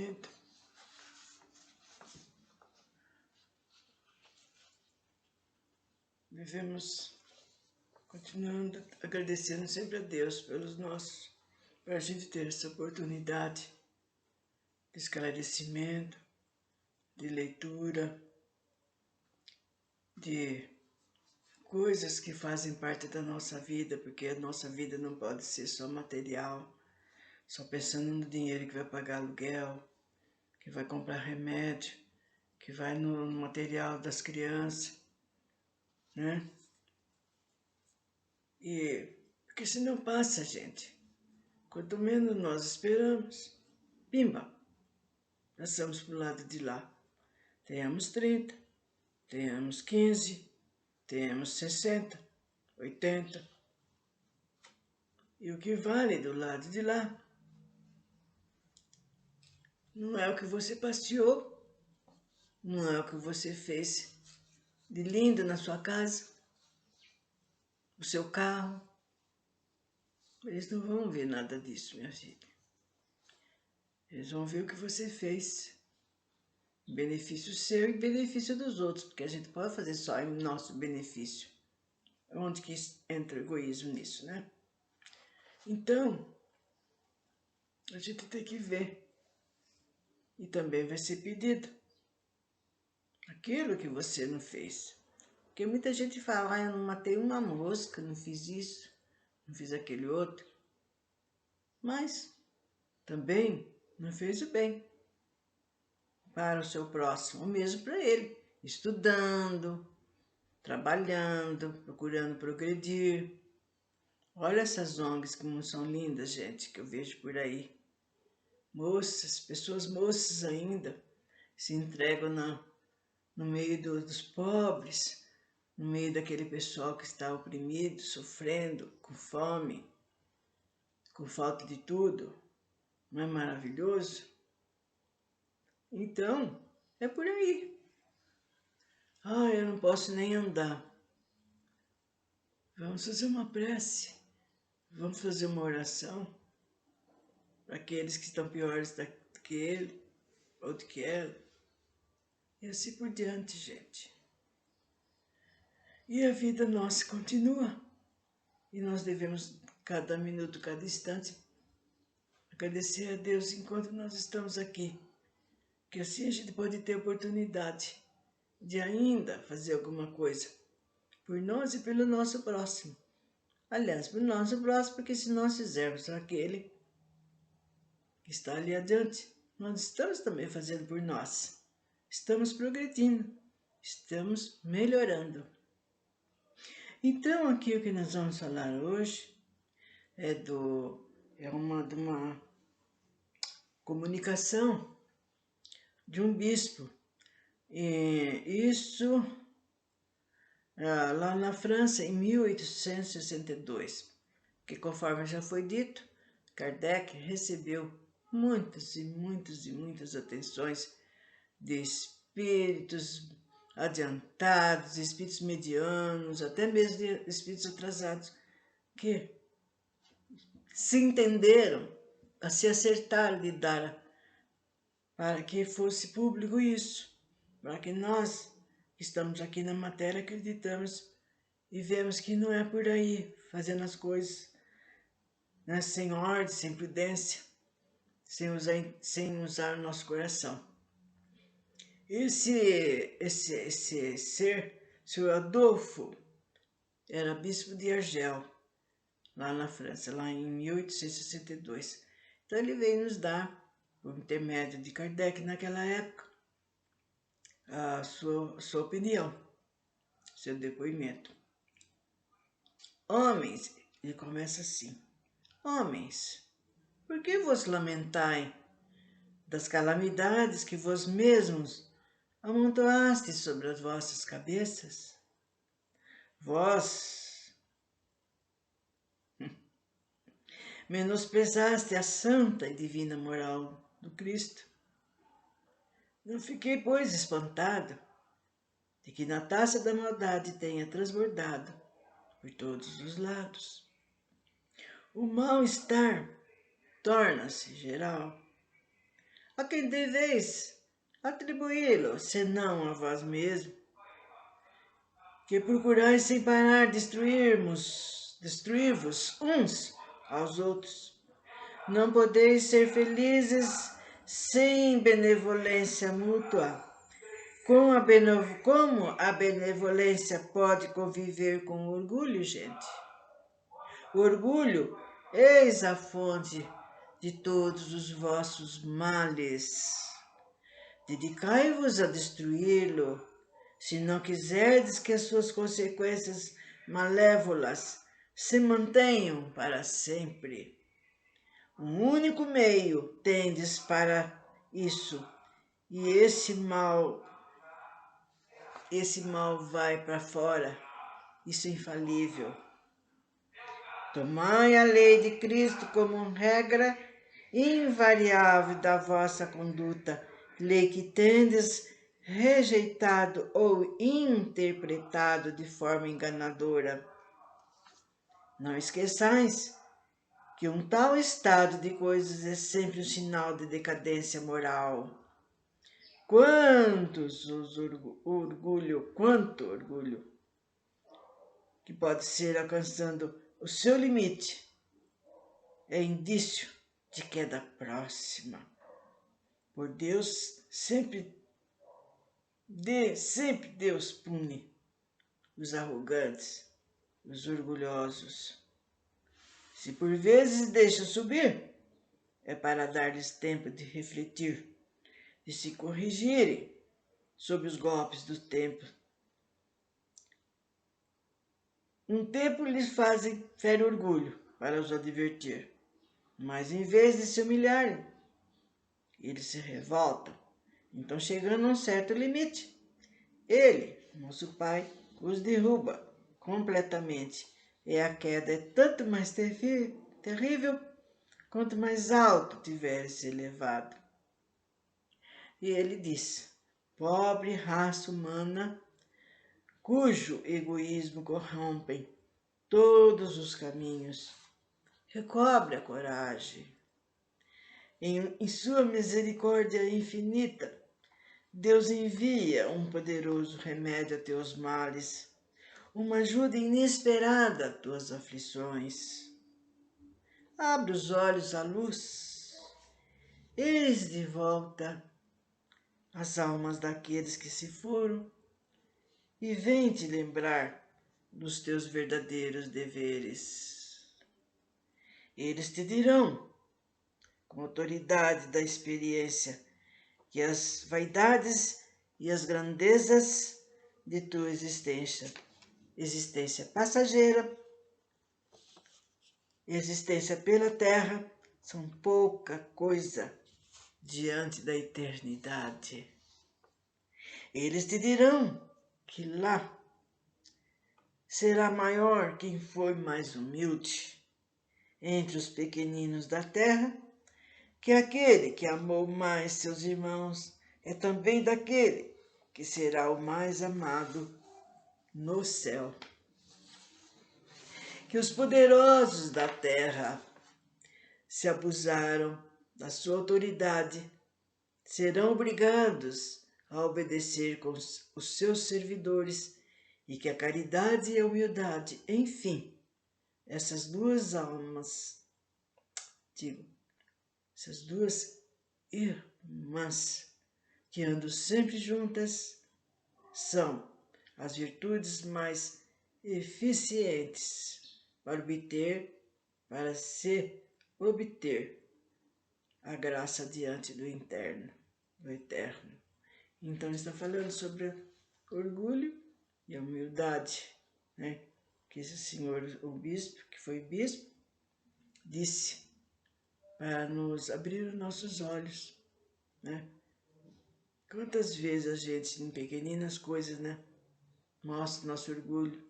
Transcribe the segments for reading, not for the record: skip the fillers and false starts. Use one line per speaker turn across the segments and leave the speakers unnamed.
gente. Vivemos continuando agradecendo sempre a Deus para a gente ter essa oportunidade de esclarecimento, de leitura, de coisas que fazem parte da nossa vida, porque a nossa vida não pode ser só material, só pensando no dinheiro que vai pagar aluguel, que vai comprar remédio, que vai no material das crianças, né? Porque senão passa, gente. Quanto menos nós esperamos, pimba, passamos para o lado de lá. Tenhamos 30, tenhamos 15, tenhamos 60, 80. E o que vale do lado de lá não é o que você passeou, não é o que você fez de lindo na sua casa, o seu carro. Eles não vão ver nada disso, minha filha. Eles vão ver o que você fez. Benefício seu e benefício dos outros, porque a gente pode fazer só em nosso benefício. Onde que entra o egoísmo nisso, né? Então, a gente tem que ver. E também vai ser pedido aquilo que você não fez. Porque muita gente fala, eu não matei uma mosca, não fiz isso, não fiz aquele outro. Mas também não fez o bem para o seu próximo, ou mesmo para ele, estudando, trabalhando, procurando progredir. Olha essas ONGs como são lindas, gente, que eu vejo por aí. Moças, pessoas moças ainda, se entregam no meio dos pobres, no meio daquele pessoal que está oprimido, sofrendo, com fome, com falta de tudo. Não é maravilhoso? Então, é por aí. Eu não posso nem andar. Vamos fazer uma prece, vamos fazer uma oração para aqueles que estão piores do que ele ou do que ela. E assim por diante, gente. E a vida nossa continua. E nós devemos, cada minuto, cada instante, agradecer a Deus enquanto nós estamos aqui. Que assim a gente pode ter oportunidade de ainda fazer alguma coisa por nós e pelo nosso próximo. Aliás, pelo nosso próximo, porque se nós fizermos aquele que está ali adiante, nós estamos também fazendo por nós. Estamos progredindo, estamos melhorando. Então, aqui o que nós vamos falar hoje é de uma comunicação de um bispo. E isso lá na França, em 1862, que conforme já foi dito, Kardec recebeu muitas e muitas e muitas atenções de espíritos adiantados, espíritos medianos, até mesmo de espíritos atrasados, que se entenderam, se acertaram de dar para que fosse público isso, para que nós que estamos aqui na matéria acreditamos e vemos que não é por aí, fazendo as coisas, né, sem ordem, sem prudência, sem usar o nosso coração. Esse ser, Sr. Adolfo, era bispo de Argel, lá na França, lá em 1862. Então ele veio nos dar, por intermédio de Kardec naquela época, a sua opinião, seu depoimento. Homens, ele começa assim, homens, por que vos lamentai das calamidades que vós mesmos amontoaste sobre as vossas cabeças? Vós menosprezaste a santa e divina moral do Cristo. Não fiquei, pois, espantado de que na taça da maldade tenha transbordado por todos os lados. O mal-estar torna-se geral. a quem deveis atribuí-lo, senão a vós mesmo, que procurais sem parar destruir-vos uns aos outros. Não podeis ser felizes sem benevolência mútua. Como a benevolência pode conviver com o orgulho, gente? O orgulho, eis a fonte de todos os vossos males. Dedicai-vos a destruí-lo, se não quiserdes que as suas consequências malévolas se mantenham para sempre. Um único meio tendes para isso, e esse mal vai para fora, isso é infalível. Tomai a lei de Cristo como regra invariável da vossa conduta, lei que tendes rejeitado ou interpretado de forma enganadora. Não esqueçais que um tal estado de coisas é sempre um sinal de decadência moral. Quanto orgulho, que pode ser alcançando o seu limite, é indício de queda próxima. Por Deus, sempre Deus pune os arrogantes, os orgulhosos. Se por vezes deixa subir, é para dar-lhes tempo de refletir, de se corrigirem sob os golpes do tempo. Um tempo lhes fazem fere orgulho para os advertir, mas em vez de se humilharem, eles se revoltam. Então, chegando a um certo limite, ele, nosso Pai, os derruba completamente. E a queda é tanto mais terrível quanto mais alto tiveres se elevado. E ele diz: pobre raça humana, cujo egoísmo corrompem todos os caminhos, recobre a coragem. Em sua misericórdia infinita, Deus envia um poderoso remédio a teus males, uma ajuda inesperada a tuas aflições. Abre os olhos à luz, eis de volta as almas daqueles que se foram e vem te lembrar dos teus verdadeiros deveres. Eles te dirão, com autoridade da experiência, que as vaidades e as grandezas de tua existência passageira, existência pela terra, são pouca coisa diante da eternidade. Eles te dirão que lá será maior quem foi mais humilde entre os pequeninos da terra, que aquele que amou mais seus irmãos é também daquele que será o mais amado no céu. Que os poderosos da terra se abusaram da sua autoridade, serão obrigados a obedecer com os seus servidores, e que a caridade e a humildade, enfim, essas duas irmãs que andam sempre juntas, são as virtudes mais eficientes para se obter a graça diante do eterno. Então, está falando sobre orgulho e a humildade, né? Que esse senhor, o bispo, que foi bispo, disse para nos abrir os nossos olhos, né? Quantas vezes a gente, em pequeninas coisas, né, mostra nosso orgulho.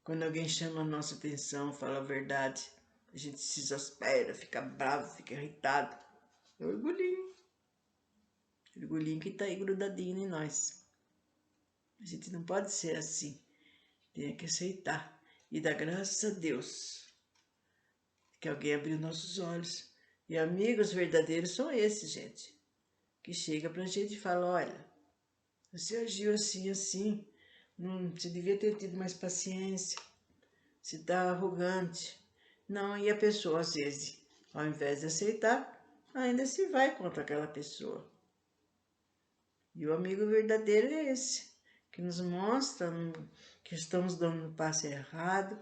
Quando alguém chama a nossa atenção, fala a verdade, a gente se exaspera, fica bravo, fica irritado. É orgulhinho. Orgulhinho que está aí grudadinho em nós. A gente não pode ser assim. Tem que aceitar e dar graças a Deus que alguém abriu nossos olhos. E amigos verdadeiros são esses, gente. que chega pra gente e fala, olha, você agiu assim, assim, você devia ter tido mais paciência, você tá arrogante. Não, e a pessoa, às vezes, ao invés de aceitar, ainda se vai contra aquela pessoa. E o amigo verdadeiro é esse, que nos mostra que estamos dando um passo errado,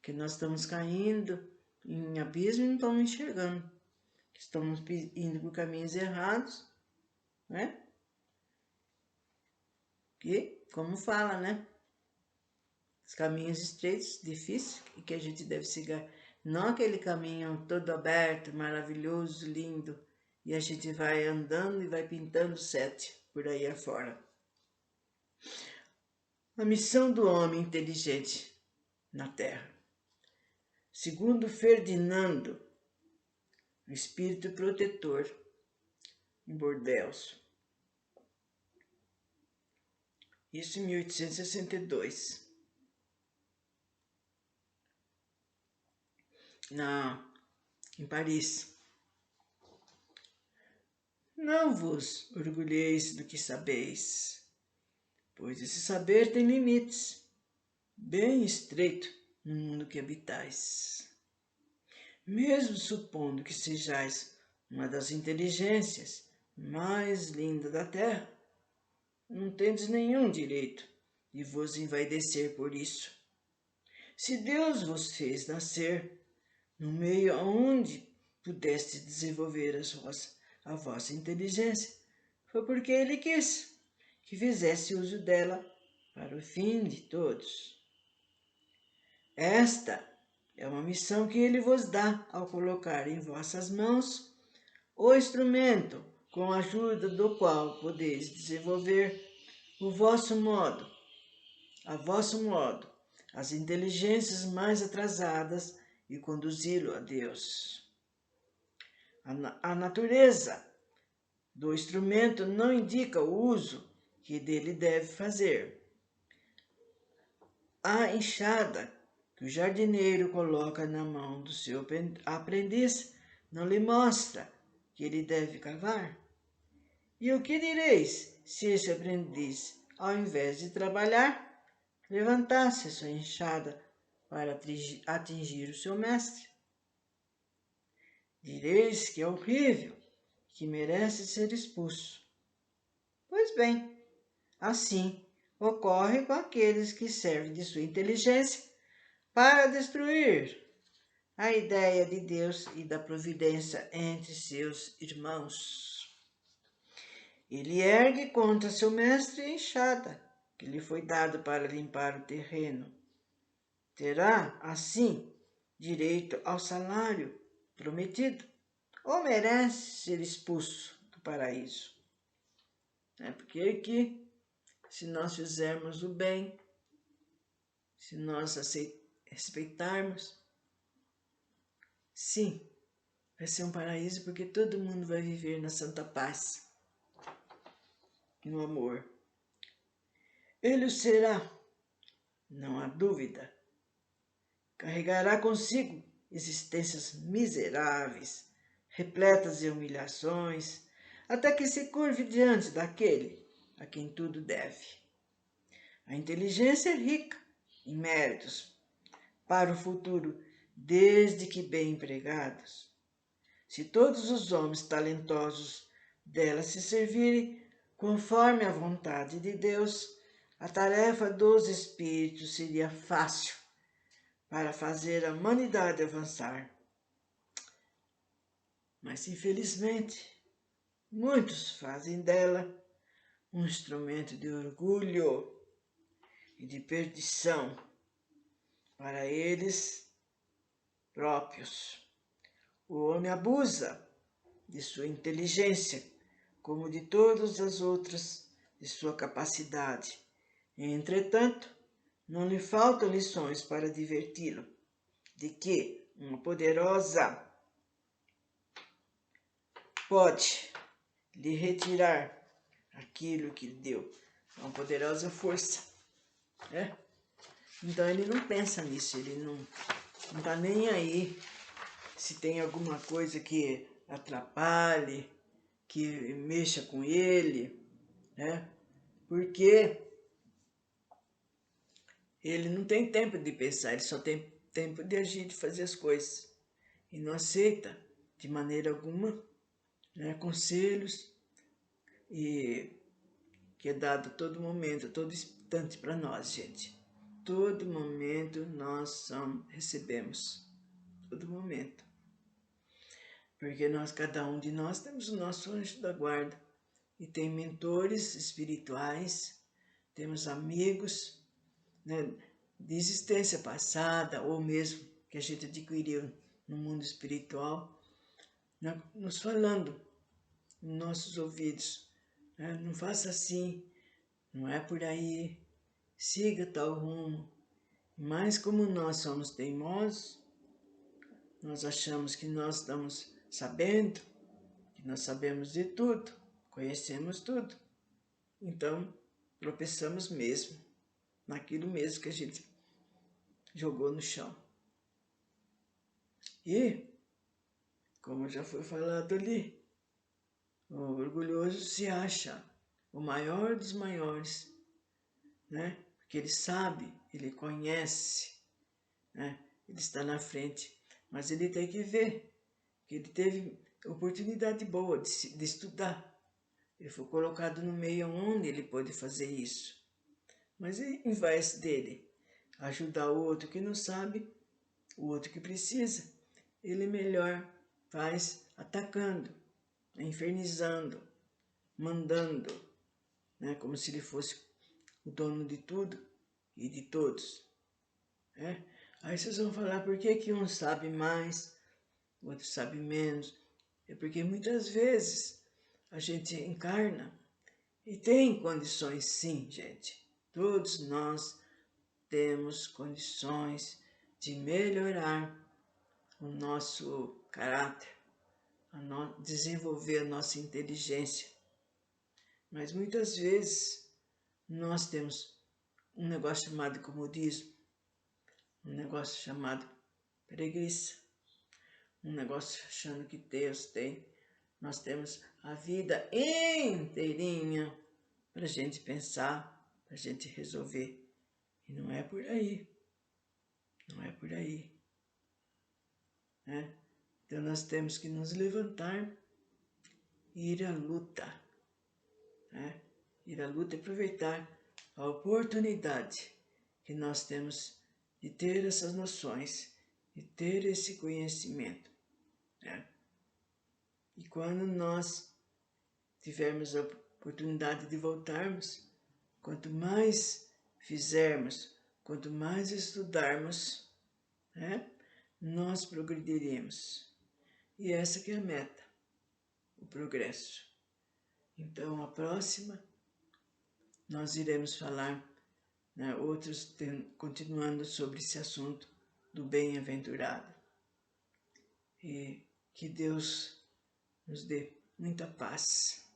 que nós estamos caindo em abismo e não estamos enxergando, que estamos indo por caminhos errados, né? Que, como fala, né? Os caminhos estreitos, difíceis, e que a gente deve seguir. Não aquele caminho todo aberto, maravilhoso, lindo, e a gente vai andando e vai pintando sete por aí afora. A missão do homem inteligente na Terra. Segundo Ferdinando, o espírito protetor em Bordeaux. Isso em 1862. Em Paris. Não vos orgulheis do que sabeis, pois esse saber tem limites, bem estreito no mundo que habitais. Mesmo supondo que sejais uma das inteligências mais lindas da terra, não tendes nenhum direito de vos envaidecer por isso. Se Deus vos fez nascer no meio onde pudeste desenvolver a vossa inteligência, foi porque Ele quis que fizesse uso dela para o fim de todos. Esta é uma missão que Ele vos dá ao colocar em vossas mãos o instrumento com a ajuda do qual podeis desenvolver a vosso modo, as inteligências mais atrasadas e conduzi-lo a Deus. A natureza do instrumento não indica o uso que dele deve fazer. A enxada que o jardineiro coloca na mão do seu aprendiz não lhe mostra que ele deve cavar. E o que direis se esse aprendiz, ao invés de trabalhar, levantasse a sua enxada para atingir o seu mestre? Direis que é horrível, que merece ser expulso. Pois bem, assim ocorre com aqueles que servem de sua inteligência para destruir a ideia de Deus e da providência entre seus irmãos. Ele ergue contra seu mestre a enxada, que lhe foi dado para limpar o terreno. Terá, assim, direito ao salário prometido, ou merece ser expulso do paraíso. É porque aqui, se nós fizermos o bem, se nós respeitarmos, sim, vai ser um paraíso, porque todo mundo vai viver na santa paz, no amor. Ele o será, não há dúvida. Carregará consigo existências miseráveis, repletas de humilhações, até que se curve diante daquele a quem tudo deve. A inteligência é rica em méritos para o futuro, desde que bem empregados. Se todos os homens talentosos dela se servirem conforme a vontade de Deus, a tarefa dos espíritos seria fácil para fazer a humanidade avançar. Mas, infelizmente, muitos fazem dela um instrumento de orgulho e de perdição para eles próprios. O homem abusa de sua inteligência, como de todas as outras de sua capacidade. Entretanto, não lhe faltam lições para diverti-lo, de que uma poderosa pode lhe retirar aquilo que lhe deu. Uma poderosa força, né? Então ele não pensa nisso, ele não está nem aí se tem alguma coisa que atrapalhe, que mexa com ele, né? Porque ele não tem tempo de pensar, ele só tem tempo de agir, de fazer as coisas. E não aceita, de maneira alguma, né, conselhos e que é dado a todo momento, a todo instante para nós, gente. Todo momento nós recebemos, todo momento. Porque cada um de nós temos o nosso anjo da guarda e tem mentores espirituais, temos amigos, né, de existência passada ou mesmo que a gente adquiriu no mundo espiritual, né, nos falando nos nossos ouvidos, né, não faça assim, não é por aí, siga tal rumo. Mas como nós somos teimosos, nós achamos que nós estamos sabendo, que nós sabemos de tudo, conhecemos tudo. Então, tropeçamos mesmo naquilo mesmo que a gente jogou no chão. E, como já foi falado ali, o orgulhoso se acha o maior dos maiores, né? Porque ele sabe, ele conhece, né? Ele está na frente, mas ele tem que ver que ele teve oportunidade boa de estudar. Ele foi colocado no meio onde ele pode fazer isso. Mas em vez dele ajudar o outro que não sabe, o outro que precisa, ele melhor faz atacando, infernizando, mandando, né? Como se ele fosse o dono de tudo e de todos. Né? Aí vocês vão falar, por que um sabe mais, o outro sabe menos? É porque muitas vezes a gente encarna e tem condições, sim, gente. Todos nós temos condições de melhorar o nosso caráter, desenvolver a nossa inteligência. Mas muitas vezes nós temos um negócio chamado comodismo, um negócio chamado preguiça, um negócio achando que Deus tem. Nós temos a vida inteirinha para a gente pensar, para a gente resolver. E não é por aí. Não é por aí. Né? Então nós temos que nos levantar e ir à luta. Né? Ir à luta e aproveitar a oportunidade que nós temos de ter essas noções, de ter esse conhecimento. Né? E quando nós tivermos a oportunidade de voltarmos, quanto mais fizermos, quanto mais estudarmos, né, nós progrediremos. E essa que é a meta, o progresso. Então, a próxima, nós iremos falar, né, continuando sobre esse assunto do bem-aventurado. E que Deus nos dê muita paz.